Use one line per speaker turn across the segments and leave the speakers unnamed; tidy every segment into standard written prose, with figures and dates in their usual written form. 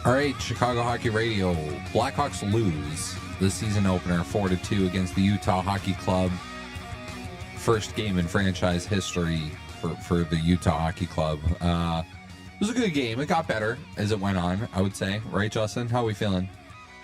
All right, Chicago Hockey Radio. Blackhawks lose the season opener 4-2 against the Utah Hockey Club. First game in franchise history for the Utah Hockey Club. It was a good game. It got better as it went on, I would say. Right, Justin? How are we feeling?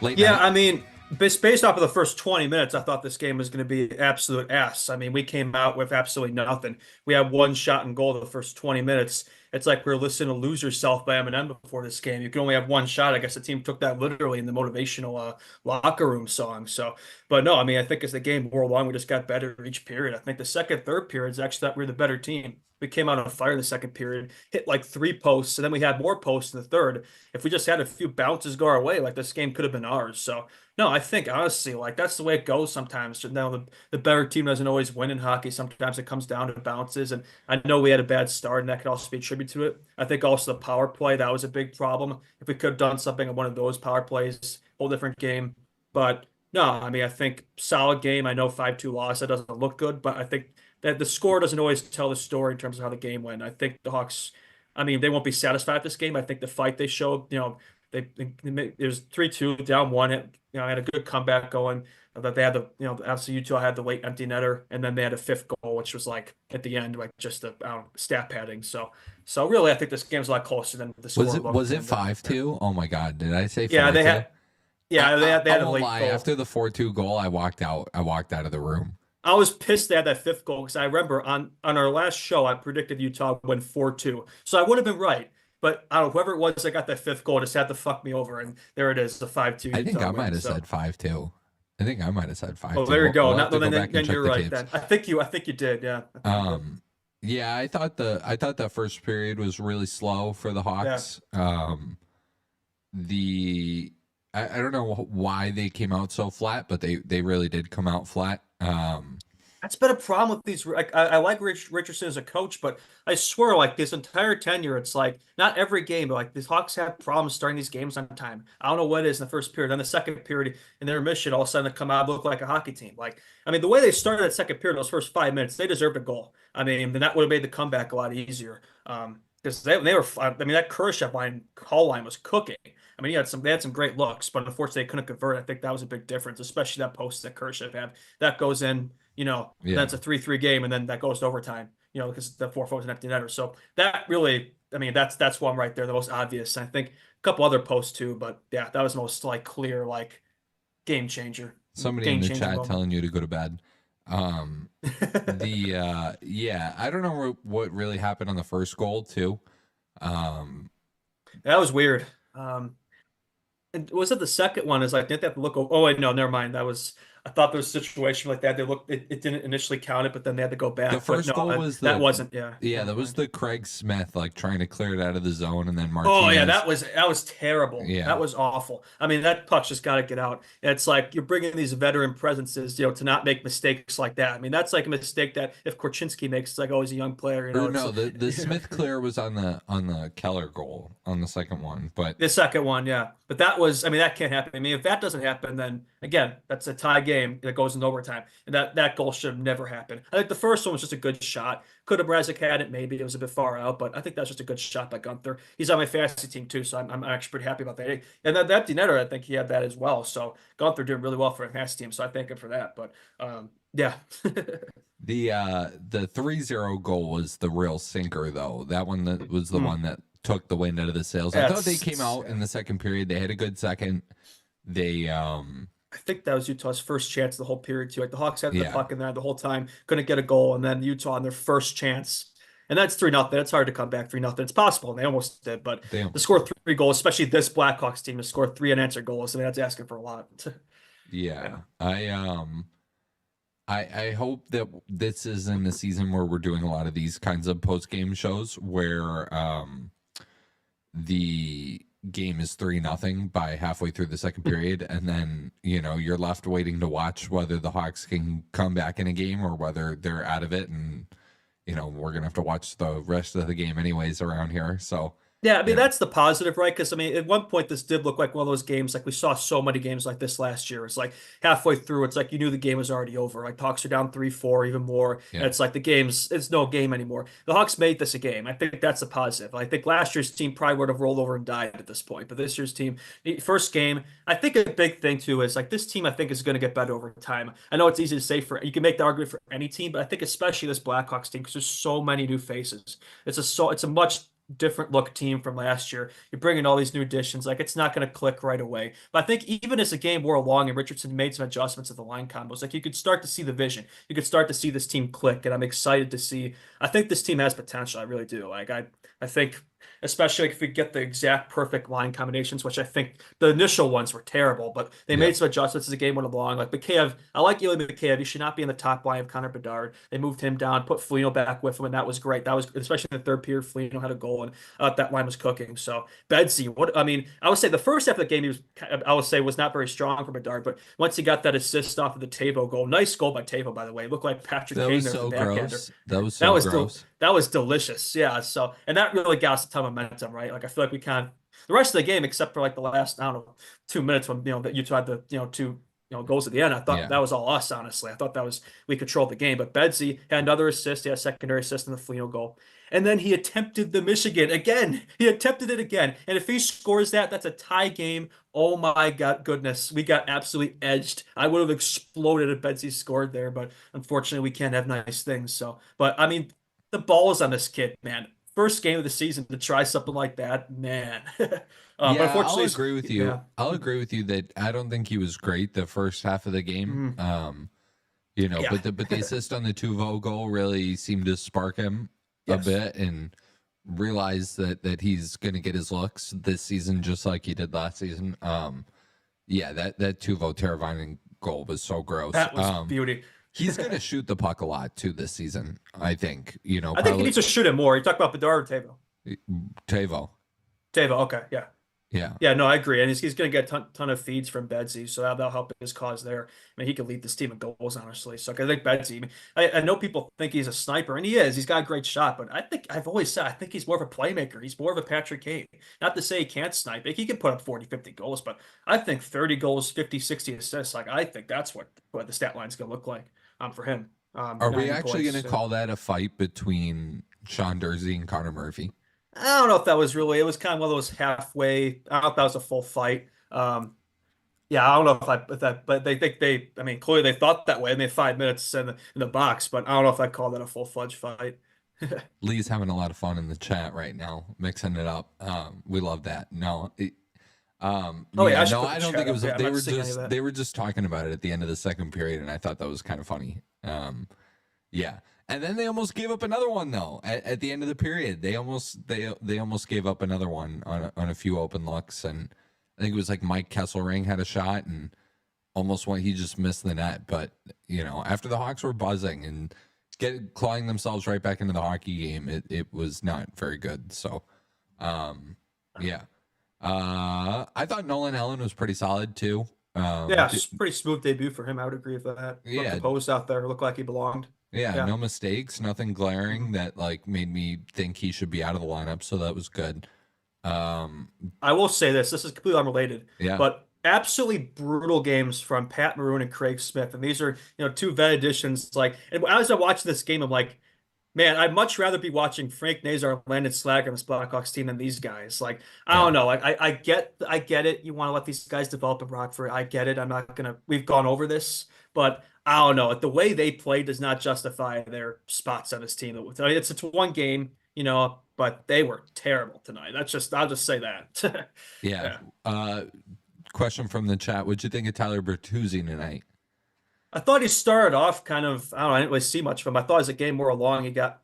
Late night?
I mean, based off of the first 20 minutes, I thought this game was going to be absolute ass. I mean, we came out with absolutely nothing. We had one shot and goal the first 20 minutes. It's like we were listening to Lose Yourself by Eminem before this game. You can only have one shot. I guess the team took that literally in the motivational locker room song. So, but no, I mean, I think as the game wore along, we just got better each period. I think the second, third periods actually thought we were the better team. We came out on fire in the second period, hit like 3 posts, and then we had more posts in the third. If we just had a few bounces go our way, like this game could have been ours. So, no, I think honestly, like that's the way it goes sometimes. Now, the better team doesn't always win in hockey. Sometimes it comes down to bounces. And I know we had a bad start, and that could also be attributed to it. I think also the power play, that was a big problem. If we could have done something on one of those power plays, whole different game. But no, I mean, I think solid game. I know 5-2 loss. That doesn't look good, but I think that the score doesn't always tell the story in terms of how the game went. I think the Hawks, I mean, they won't be satisfied with this game. I think the fight they showed, it was 3-2 down one. Had a good comeback going. That they had obviously Utah had the late empty netter, and then they had a fifth goal, which was like at the end, like just a stat padding. So really, I think this game's a lot closer than the score.
Was it 5-2? Oh my God, did I say 5-2?
Yeah, they had. Yeah, they had
I
a
won't
late
lie.
goal.
After the 4-2 goal, I walked out. I walked out of the room.
I was pissed they had that fifth goal because I remember on our last show I predicted Utah would win 4-2, so I would have been right. But I don't know, whoever it was that got that fifth goal just had to fuck me over, and there it is, the 5-2
I think
Utah
I might
win.
have
So,
said 5-2. I think I might have said 5-2.
oh, there you go.
We'll
Now,
have to go
then,
back and check
you're
the
right.
tapes.
Then I think you did. Yeah.
Yeah, I thought that first period was really slow for the
Yeah.
Hawks. I don't know why they came out so flat, but they really did come out flat.
That's been a problem with these. I like Richardson as a coach, but I swear, like this entire tenure, it's like not every game, but like the Hawks have problems starting these games on time. I don't know what it is in the first period. Then the second period in their mission, all of a sudden they come out and look like a hockey team. Like, I mean, the way they started that second period, those first 5 minutes, they deserved a goal. I mean, then that would have made the comeback a lot easier. Because they were, I mean, that Khrushchev call line was cooking. I mean, they had some great looks, but unfortunately they couldn't convert. I think that was a big difference, especially that post that Khrushchev had. That goes in.
Yeah.
That's a 3-3 game, and then that goes to overtime, because the 4-4 was an empty netter. So that really, I mean, that's one right there, the most obvious. I think a couple other posts too, but yeah, that was the most like clear, like game changer.
Somebody in
Game
the
changing
chat
moment.
telling you to go to bed. Yeah, I don't know what really happened on the first goal too.
That was weird. And was it the second one? Is like, didn't they have to look? Oh, wait, no, never mind. I thought there was a situation like that. It didn't initially count it, but then they had to go back.
The first
But no,
goal was
that wasn't. Yeah,
yeah,
never
that was
mind.
the Craig Smith like trying to clear it out of the zone, and then
Oh yeah,
Martinez.
that was terrible.
Yeah,
That was awful. I mean, that puck's just got to get out. It's like you're bringing these veteran presences, to not make mistakes like that. I mean, that's like a mistake that if Korchinski makes, it's like, oh, he's a young player.
or no, the Smith clear was on the Keller goal on the second one, but
The second one, yeah. But that was, I mean, that can't happen. I mean, if that doesn't happen, then again, that's a tie game that goes into overtime. And that goal should have never happened. I think the first one was just a good shot. Could have Brazic had it, maybe. It was a bit far out, but I think that's just a good shot by Gunther. He's on my fantasy team too, so I'm actually pretty happy about that. And that empty netter, I think he had that as well. So Gunther did really well for a fantasy team, so I thank him for that. But yeah.
the 3-0 goal was the real sinker though. That one that was the one that took the wind out of the sails. I thought they came out in the second period. They had a good second. They
I think that was Utah's first chance the whole period too. Like the Hawks had the
Yeah.
puck in there the whole time, couldn't get a goal, and then Utah on their first chance. And that's 3-0. It's hard to come back 3-0. It's possible, and they almost did, but
they
to score 3 goals, especially this Blackhawks team, to score 3 unanswered goals, I mean that's asking for a lot.
yeah. I hope that this isn't a season where we're doing a lot of these kinds of post game shows where the game is 3-0 by halfway through the second period, and then you're left waiting to watch whether the Hawks can come back in a game or whether they're out of it, and we're gonna have to watch the rest of the game anyways around here. So
Yeah, I mean
Yeah,
that's the positive, right? Because I mean, at one point this did look like one of those games, like we saw so many games like this last year. It's like halfway through, it's like you knew the game was already over. Like the Hawks are down 3-4, even more, and
yeah,
it's like it's no game anymore. The Hawks made this a game. I think that's a positive. I think last year's team probably would have rolled over and died at this point, but this year's team, the first game, I think a big thing too is like this team. I think is going to get better over time. I know it's easy to say for you can make the argument for any team, but I think especially this Blackhawks team because there's so many new faces. It's a much different look team from last year. You're bringing all these new additions. Like it's not going to click right away. But I think even as the game wore along and Richardson made some adjustments at the line combos, like you could start to see the vision. You could start to see this team click, and I'm excited to see. I think this team has potential. I really do. I think. Especially like if we get the exact perfect line combinations, which I think the initial ones were terrible, but they
yeah.
made some adjustments as the game went along. Like Mikheyev, I like Ilya Mikheyev. He should not be in the top line of Connor Bedard. They moved him down, put Foligno back with him, and that was great. That was especially in the third period. Foligno had a goal, and that line was cooking. So Bedsy, what I mean, I would say the first half of the game, I would say, was not very strong for Bedard, but once he got that assist off of the Tavo goal, nice goal by Tavo, by the way. It looked like Patrick
That
Kane
was
there with the
so
backhander.
gross. That was
That
so
was del
gross.
that was delicious. Yeah. So and that really got us a ton of momentum, right? Like I feel like we kind of the rest of the game, except for like the last, I don't know, 2 minutes when that Utah had the two goals at the end. I thought
Yeah.
that was all us, honestly. I thought that was we controlled the game. But Bedsy had another assist, he had a secondary assist in the Foligno goal. And then he attempted the Michigan again. He attempted it again. And if he scores that, that's a tie game. Oh my God, goodness. We got absolutely edged. I would have exploded if Bedsy scored there, but unfortunately we can't have nice things. So, but I mean, the ball is on this kid, man. First game of the season to try something like that, man. But
Yeah, I'll
unfortunately,
agree with you.
yeah.
I'll agree with you that I don't think he was great the first half of the game.
Mhm. Yeah.
But the assist on the Tuvo goal really seemed to spark him a
Yes.
bit and realize that he's going to get his looks this season just like he did last season. Yeah, that Tuvo Teravainen goal was so gross.
That was beauty.
He's going to shoot the puck a lot too this season. I think
I think he
probably
needs to shoot it more. You talk about Bedard or Tavo?
Tavo.
Tavo, okay, yeah.
Yeah,
Yeah, no, I agree. And he's going to get a ton of feeds from Bedsy, so that'll help his cause there. I mean, he could lead this team in goals, honestly. So I think Bedsy, I mean, I know people think he's a sniper, and he is. He's got a great shot, but I think I've always said I think he's more of a playmaker. He's more of a Patrick Kane. Not to say he can't snipe. Like, he can put up 40, 50 goals, but I think 30 goals, 50, 60 assists, like I think that's what the stat line's going to look like for him.
are we
90
actually going
points.
to call that a fight between Sean Dursey and Connor Murphy?
I don't know if that was really, it was kind of one of those halfway. I don't know if that was a full fight. Yeah, I don't know if that, but they think I mean, clearly they thought that way. I mean, 5 minutes in the box, but I don't know if I call that a full-fledged fight.
Lee's having a lot of fun in the chat right now, mixing it up. We love that.
Oh yeah,
Yeah,
I should
no,
put
I
the
don't
chat
think it
up.
was.
Yeah, I'm
They
not
were
seeing any of
just
that.
they were just talking about it at the end of the second period, and I thought that was kind of funny. Yeah, and then they almost gave up another one though at the end of the period. They almost gave up another one on a few open looks, and I think it was like Mike Kesselring had a shot and almost went. He just missed the net, but after the Hawks were buzzing and clawing themselves right back into the hockey game, it was not very good. So, yeah. I thought Nolan Allen was pretty solid too.
Yeah, pretty smooth debut for him. I would agree with that. Looked
Yeah,
composed out there. Looked like he belonged.
yeah,
Yeah.
no mistakes, nothing glaring
Mhm.
that like made me think he should be out of the lineup. So that was good. Um,
I will say this. This is completely unrelated,
yeah,
but absolutely brutal games from Pat Maroon and Craig Smith. And these are, two vet additions. Like, and as I watch this game, I'm like, man, I'd much rather be watching Frank Nazar and Landon Slager on this Blackhawks team than these guys. Like, I
yeah,
don't know. Like, I get it. You want to let these guys develop in Rockford. I get it. I'm not gonna. We've gone over this, but I don't know. The way they play does not justify their spots on this team. It's one game, but they were terrible tonight. I'll just say that.
yeah.
Yeah.
Uh, question from the chat: what'd you think of Tyler Bertuzzi tonight?
I thought he started off kind of, I don't know, I didn't really see much of him. I thought as the game more along, he got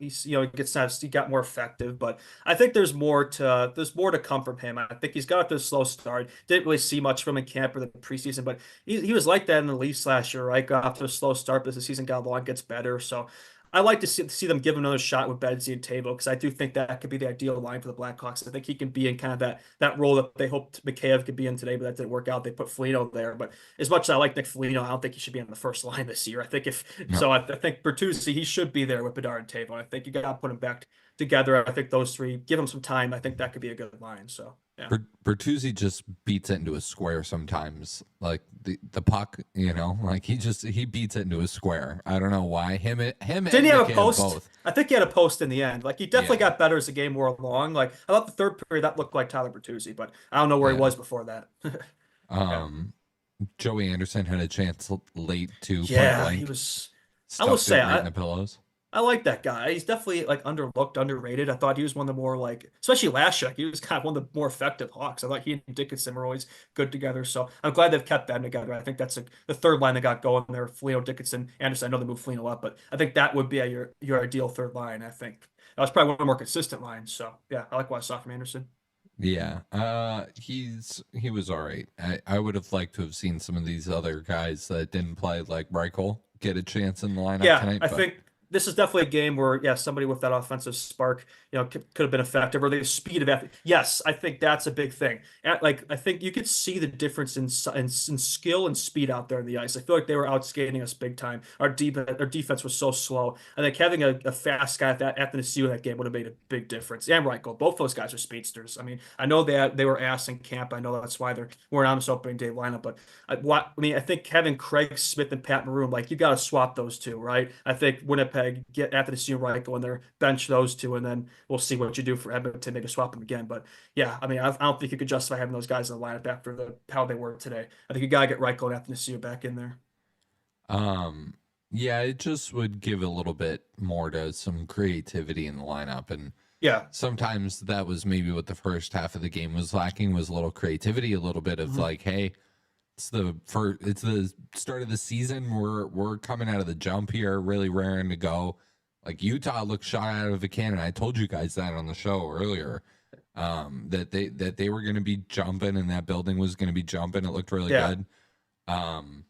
more effective, but I think there's more to come from him. I think he's got off to a slow start. Didn't really see much from him in camp or the preseason, but he was like that in the Leafs last year, right? Got off to a slow start, but as the season got along, gets better. So I like to see them give him another shot with Bedsy and Tavo because I do think that could be the ideal line for the Blackhawks. I think he can be in kind of that role that they hoped Mikheyev could be in today, but that didn't work out. They put Foligno there, but as much as I like Nick Foligno, I don't think he should be on the first line this year. I think if
No.
so, I think Bertuzzi he should be there with Bedard and Tavo. I think you got to put him back together. I think those three, give them some time. I think that could be a good line. So yeah.
Bertuzzi just beats it into a square sometimes. Like the puck, like he beats it into a square. I don't know why. Him
Didn't
and
he have a
McCann
post?
both.
I think he had a post in the end. Like he definitely
Yeah,
got better as the game wore along. Like I thought the third period that looked like Tyler Bertuzzi, but I don't know where he
yeah.
was before that. Yeah.
Um, Joey Anderson had a chance late to point
Yeah, he
blank,
was. I will
stuffed
say
it right in
I
the pillows.
I like that guy. He's definitely like underlooked, underrated. I thought he was one of the more like, especially last year, like, he was kind of one of the more effective Hawks. I thought he and Dickinson were always good together. So I'm glad they've kept them together. I think that's the third line they got going there. Foligno, Dickinson, Anderson. I know they moved Foligno up, but I think that would be your ideal third line. I think that was probably one of the more consistent lines. So yeah, I like what I saw from Anderson.
Yeah, he was all right. I would have liked to have seen some of these other guys that didn't play, like Reichel, get a chance in the lineup
Yeah,
tonight.
I
But
think this is definitely a game where, yeah, somebody with that offensive spark, could have been effective, or the speed of effort. Yes, I think that's a big thing. Like, I think you could see the difference in skill and speed out there on the ice. I feel like they were outskating us big time. Our defense was so slow. I think having a fast guy at the CU in that game would have made a big difference. And Reichel, both those guys are speedsters. I mean, I know they were asked in camp. I know that's why they weren't on this opening day lineup, but I think having Craig Smith and Pat Maroon, like you got to swap those two, right? I think Winnipeg get after the senior right go in there, bench those two, and then we'll see what you do for Edmonton. Maybe swap them again. But yeah, I mean, I don't think you could justify having those guys in the lineup after how they were today. I think you got to get Reichel and after the senior back in there.
um, yeah, it just would give a little bit more to some creativity in the lineup, and
Yeah.
sometimes that was maybe what the first half of the game was lacking, was a little creativity, a little bit of
Mhm.
like, hey, it's the start of the season. We're coming out of the jump here, really raring to go. Like Utah looked shot out of a cannon. I told you guys that on the show earlier. That they were going to be jumping and that building was going to be jumping. It looked really
Yeah.
good. Um,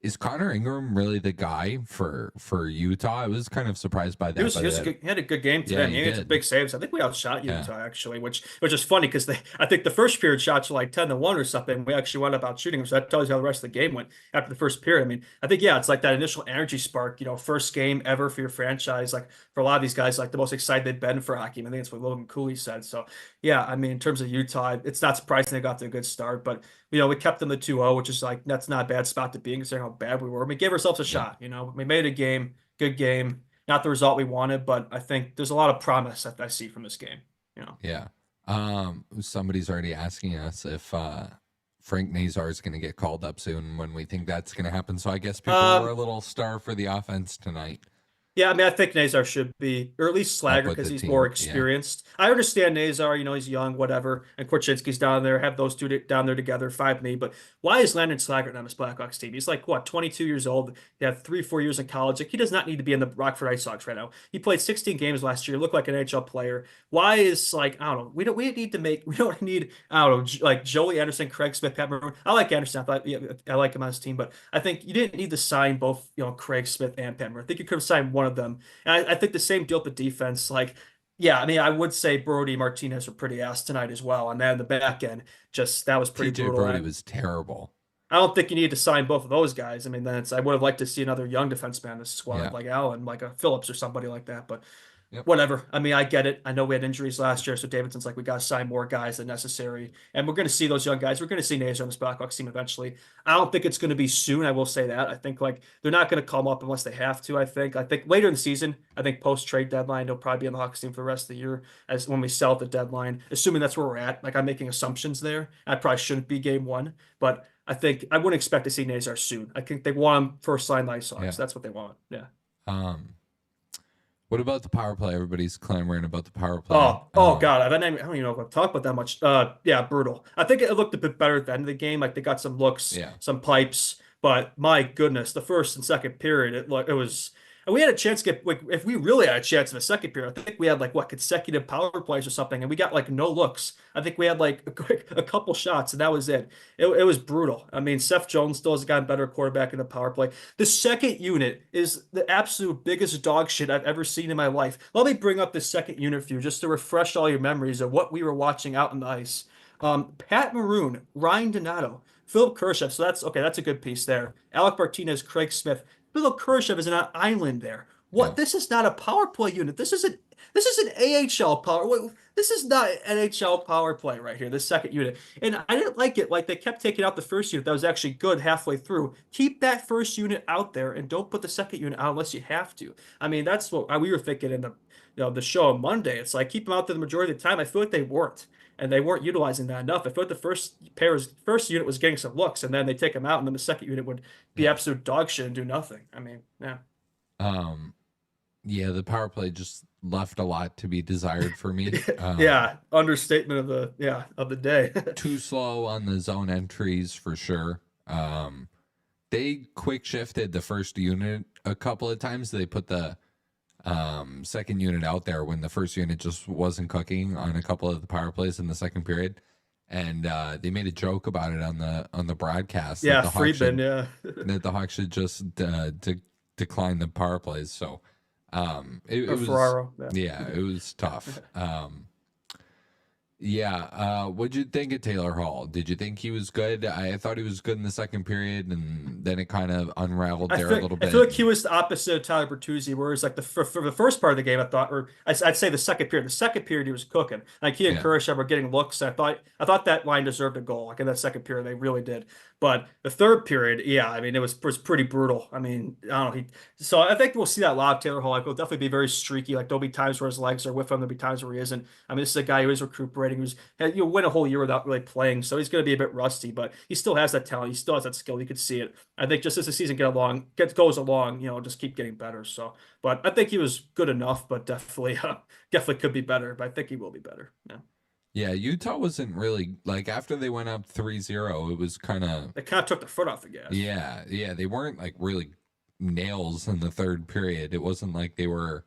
is Connor Ingram really the guy for Utah? I was kind of surprised by
He
that.
was,
By
he was a
that,
good, he had a good game today.
yeah,
I
he
mean, he had some
did.
big saves. I think we outshot
Yeah,
Utah actually, which is funny because I think the first period shots were like 10-1 or something. We actually wound up out shooting them. So that tells you how the rest of the game went after the first period. I mean, I think, yeah, it's like that initial energy spark, first game ever for your franchise. Like for a lot of these guys, like the most excited they've been for hockey. I think that's what Logan Cooley said. So yeah, I mean, in terms of Utah, it's not surprising they got to a good start, but we kept them to 2-0, which is like that's not a bad spot to be in considering how bad we were. We gave ourselves a
yep,
shot, we made a game, good game. Not the result we wanted, but I think there's a lot of promise that I see from this game. You know.
yeah. Somebody's already asking us if Frank Nazar is going to get called up soon, when we think that's going to happen. So I guess people were
Um,
a little star for the offense tonight.
Yeah, I mean, I think Nazar should be, or at least
Up
Slager
with
because
the
he's more
team. Yeah.
experienced. I understand Nazar, he's young, whatever, and Korchinski's down there. Have those two down there together, five me. But why is Landon Slager on this Blackhawks team? He's like what, 22 years old. He had 3, 4 years in college. Like he does not need to be in the Rockford Ice Sox right now. He played 16 games last year. Looked like an NHL player. Why is like I don't know. We don't need I don't know like Joey Anderson, Craig Smith, Pat Maroon. I like Anderson. I like him on his team, but I think you didn't need to sign both Craig Smith and Pat Maroon. I think you could have signed one of them. And I think the same deal with the defense. Like, yeah, I mean, I would say Brody Martinez were pretty ass tonight as well. And then the back end, just that was pretty
TJ
brutal.
Brody
And
was terrible.
I don't think you need to sign both of those guys. I mean, I would have liked to see another young defenseman in this squad,
Yeah.
like Allen, like a Phillips or somebody like that. But
Yep.
whatever. I mean, I get it. I know we had injuries last year, so Davidson's like, we got to sign more guys than necessary. And we're going to see those young guys. We're going to see Nazar on this Blackhawks team eventually. I don't think it's going to be soon. I will say that. I think like they're not going to come up unless they have to. I think later in the season, I think post trade deadline, they'll probably be on the Hawks team for the rest of the year as when we sell at the deadline, assuming that's where we're at. Like I'm making assumptions there. I probably shouldn't be game one, but I think I wouldn't expect to see Nazar soon. I think they want him first line Ice
Yeah.
Hawks. That's what they want. Yeah.
Um, what about the power play? Everybody's clamoring about the power play.
Oh God, I don't even know if I've talked about that much. Yeah, brutal. I think it looked a bit better at the end of the game. Like they got some looks,
Yeah.
some pipes, but my goodness, the first and second period, it was. And we had a chance to get like if we really had a chance in the second period, I think we had like what consecutive power plays or something, and we got like no looks. I think we had like a couple shots, and that was it. It was brutal. I mean, Seth Jones still has gotten better quarterback in the power play. The second unit is the absolute biggest dog shit I've ever seen in my life. Let me bring up the second unit for you just to refresh all your memories of what we were watching out on the ice. Pat Maroon, Ryan Donato, Philip Kershev. So that's okay. That's a good piece there. Alec Martinez, Craig Smith. Philip Kershev is on an island there.
Yeah.
What? This is not a power play unit. This isn't. This is an AHL power. This is not NHL power play right here. This second unit, and I didn't like it. Like they kept taking out the first unit that was actually good halfway through. Keep that first unit out there, and don't put the second unit out unless you have to. I mean, that's what we were thinking in the show on Monday. It's like keep them out there the majority of the time. I feel like they weren't, and they weren't utilizing that enough. I feel like the first unit was getting some looks, and then they take them out, and then the second unit would be
Yeah.
absolute dog shit and do nothing. I mean, yeah.
Um, yeah, the power play just left a lot to be desired for me.
Yeah, understatement of the day.
Too slow on the zone entries for sure. They quick shifted the first unit a couple of times. They put the second unit out there when the first unit just wasn't cooking on a couple of the power plays in the second period. And they made a joke about it on the broadcast
Yeah,
that the Hawks
Friedman,
should,
yeah.
that the Hawks should just decline the power plays. So it
Or
was
Ferraro.
yeah, it was tough. Yeah, what'd you think of Taylor Hall? Did you think he was good? I thought he was good in the second period, and then it kind of unraveled there a little
I
bit.
feel like he was the opposite of Tyler Bertuzzi, whereas like for the first part of the game, I thought, or I'd say the second period. The second period he was cooking. Like he and
Yeah,
Kershaw were getting looks. I thought that line deserved a goal. Like in that second period, they really did. But the third period, yeah, I mean, it was pretty brutal. I mean, I don't know. So I think we'll see that a lot of Taylor Hall. Like, he'll definitely be very streaky. Like there'll be times where his legs are with him. There'll be times where he isn't. I mean, this is a guy who is recuperating. Win a whole year without really playing, so he's going to be a bit rusty. But he still has that talent. He still has that skill. You could see it. I think just as the season goes along, just keep getting better. So, but I think he was good enough. But definitely could be better. But I think he will be better. Yeah.
yeah. Utah wasn't really like after they went up 3-0. It was kind of
They kind of took the foot off the gas.
yeah. They weren't like really nails in the third period. It wasn't like they were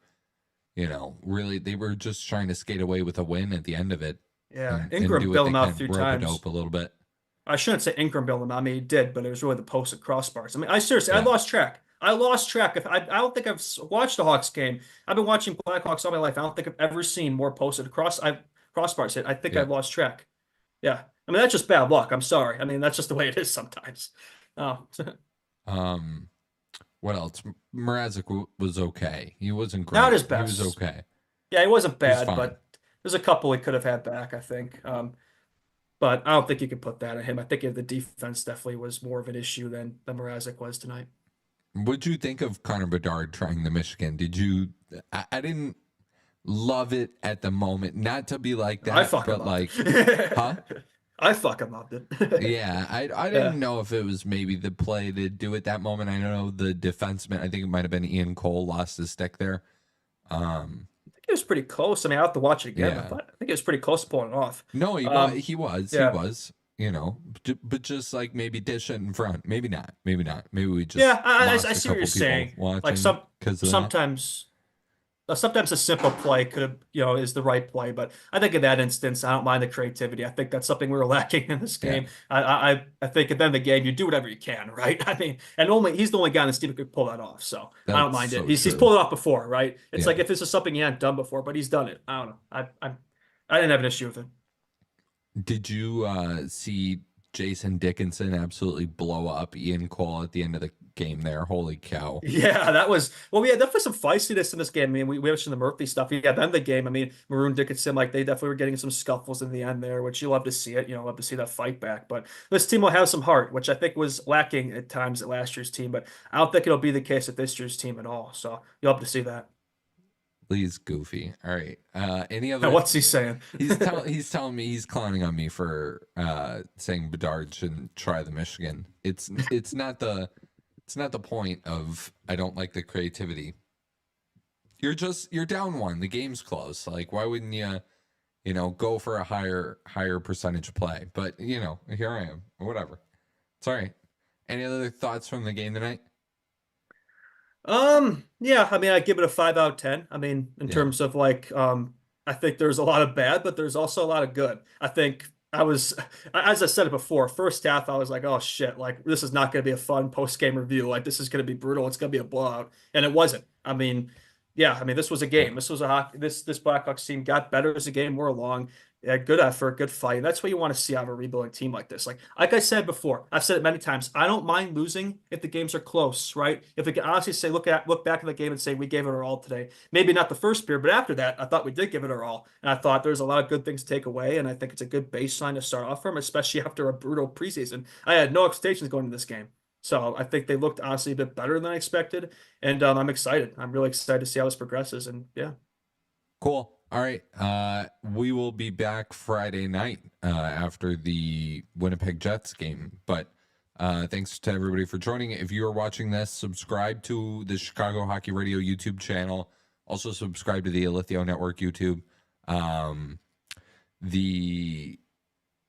really. They were just trying to skate away with a win at the end of it
Yeah.
and do
Ingram
what
bailed
they
him out a
can,
few
rope a
times.
dope a little bit.
I shouldn't say Ingram bailed him out. I mean, he did, but it was really the post and crossbars. I mean, I seriously, I
Yeah,
lost track. I lost track. If I don't think I've watched the Hawks game. I've been watching Blackhawks all my life. I don't think I've ever seen more posted crossbars hit. I think
yeah.
I've lost track. Yeah. I mean, that's just bad luck. I'm sorry. I mean, that's just the way it is sometimes. Oh,
Um, what else? Mrazek was okay. He wasn't
not
great.
his
He was
best.
okay.
Yeah, he wasn't
He was
bad,
fine.
but there's a couple he could have had back, I think. But I don't think you can put that on him. I think the defense definitely was more of an issue than Mrazek was tonight.
What'd you think of Connor Bedard trying the Michigan? Did you? I didn't love it at the moment. Not to be like
I
that,
fucking
but
loved
like, huh?
it. I fucking loved it.
Yeah, I
Yeah.
didn't know if it was maybe the play to do it that moment. I don't know the defenseman. I think it might have been Ian Cole lost his stick there.
I think it was pretty close. I mean, I have to watch it again,
Yeah.
but I think it was pretty close to pulling it off.
No, he was.
Um,
He was. He
yeah.
was. But just like maybe dish it in front. Maybe not. Maybe not. Maybe we just
Yeah, I
lost a
see what
couple
you're
people
saying. Like
watching because of that.
sometimes sometimes a simple play could have, is the right play, but I think in that instance, I don't mind the creativity. I think that's something we were lacking in this
Yeah.
game. I think at the end of the game, you do whatever you can, right? I mean, and he's the only guy in this team who could pull that off, so I don't
That's
mind it.
so
He's
true.
pulled it off before, right? It's
Yeah.
like if this is something he hadn't done before, but he's done it. I don't know. I didn't have an issue with it.
Did you see Jason Dickinson absolutely blow up Ian Cole at the end of the game there? Holy cow.
Yeah, we had definitely some feistiness in this game. I mean, we mentioned the Murphy stuff. Yeah, at the end of the game, I mean, Maroon Dickinson, like they definitely were getting some scuffles in the end there, which you love to see it. Love to see that fight back. But this team will have some heart, which I think was lacking at times at last year's team. But I don't think it'll be the case at this year's team at all. So you'll have to see that.
Please, Goofy. All right. Any
Now,
other
what's he saying?
he's telling me he's clowning on me for saying Bedard shouldn't try the Michigan. It's not the point of I don't like the creativity. You're down one. The game's close. Like why wouldn't you go for a higher percentage play? But here I am. Whatever. It's all right. Any other thoughts from the game tonight?
Yeah, I mean, I give it a 5 out of 10. I mean, in
Yeah.
terms of like, I think there's a lot of bad, but there's also a lot of good. I think as I said it before, first half, I was like, oh shit, like this is not going to be a fun post-game review. Like this is going to be brutal. It's going to be a blowout. And it wasn't. I mean, Yeah, I mean, this was a
Yeah.
game. This was a hockey. This Blackhawks team got better as the game wore along. Good effort, good fight. And that's what you want to see out of a rebuilding team like this. Like I said before, I've said it many times. I don't mind losing if the games are close, right? If we can honestly say, look back at the game and say we gave it our all today. Maybe not the first period, but after that, I thought we did give it our all. And I thought there's a lot of good things to take away. And I think it's a good baseline to start off from, especially after a brutal preseason. I had no expectations going into this game. So I think they looked honestly a bit better than I expected. And I'm excited. I'm really excited to see how this progresses. And yeah.
Cool. All right. We will be back Friday night after the Winnipeg Jets game. But thanks to everybody for joining. If you are watching this, subscribe to the Chicago Hockey Radio YouTube channel. Also subscribe to the Alithio Network YouTube. The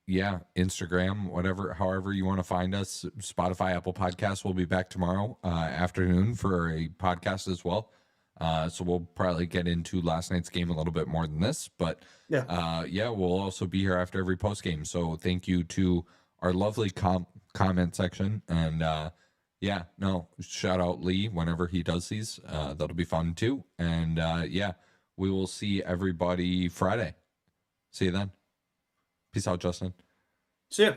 Instagram, whatever, however you want to find us. Spotify, Apple Podcasts. We'll be back tomorrow afternoon for a podcast as well. So we'll probably get into last night's game a little bit more than this, but we'll also be here after every post game. So thank you to our lovely comment section, and shout out Lee whenever he does these. That'll be fun too. And we will see everybody Friday. See you then. Peace out, Justin.
See ya.